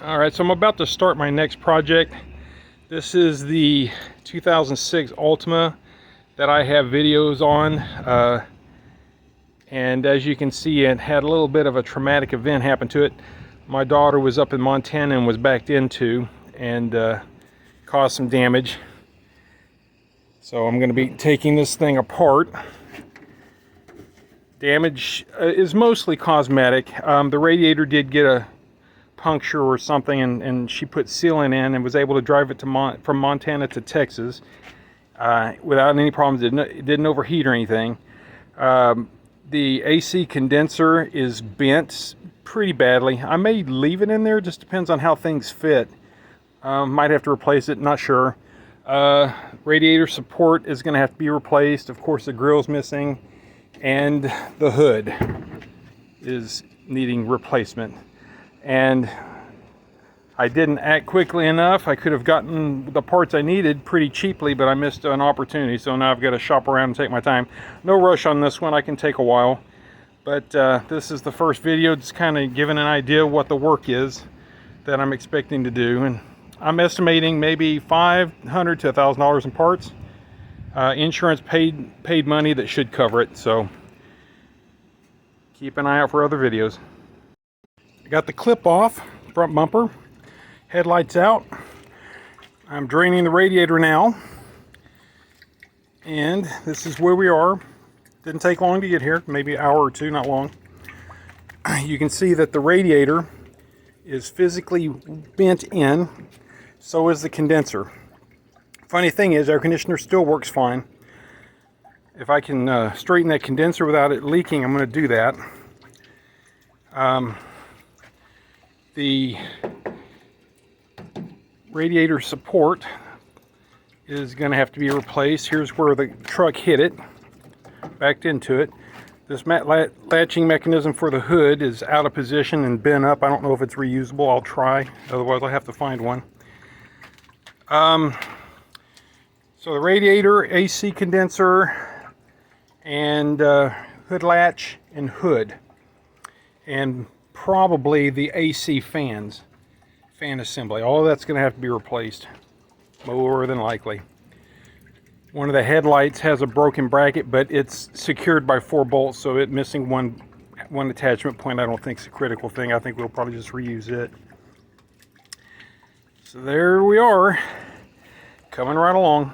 Alright, so I'm about to start my next project. This is the 2006 Altima that I have videos on. And as you can see, it had a little bit of a traumatic event happen to it. My daughter was up in Montana and was backed into and caused some damage. So I'm going to be taking this thing apart. Damage is mostly cosmetic. The radiator did get a puncture or something, and she put sealant in and was able to drive it to from Montana to Texas without any problems. It didn't overheat or anything. The AC condenser is bent pretty badly. I may leave it in there, just depends on how things fit. Might have to replace it, not sure. Radiator support is going to have to be replaced. Of course, the grill's missing, and the hood is needing replacement. And I didn't act quickly enough. I could have gotten the parts I needed pretty cheaply, but I missed an opportunity, so now I've got to shop around and take my time. No rush on this one. I can take a while, but this is the first video, just kind of giving an idea of what the work is that I'm expecting to do. And I'm estimating maybe $500 to $1,000 in parts. Insurance paid money that should cover it, so keep an eye out for other videos. I got the clip off, front bumper, headlights out. I'm draining the radiator now, and this is where we are. Didn't take long to get here, maybe an hour or two, not long. You can see that the radiator is physically bent in, so is the condenser. Funny thing is, air conditioner still works fine. If I can straighten that condenser without it leaking, I'm going to do that. The radiator support is going to have to be replaced. Here's where the truck hit it, backed into it. This latching mechanism for the hood is out of position and bent up. I don't know if it's reusable. I'll try, otherwise I'll have to find one. So the radiator, AC condenser, and hood latch and hood, and probably the AC fan assembly. All of that's going to have to be replaced, more than likely. One of the headlights has a broken bracket, but it's secured by 4 bolts, so it missing one attachment point I don't think is a critical thing. I think we'll probably just reuse it. So there we are, coming right along.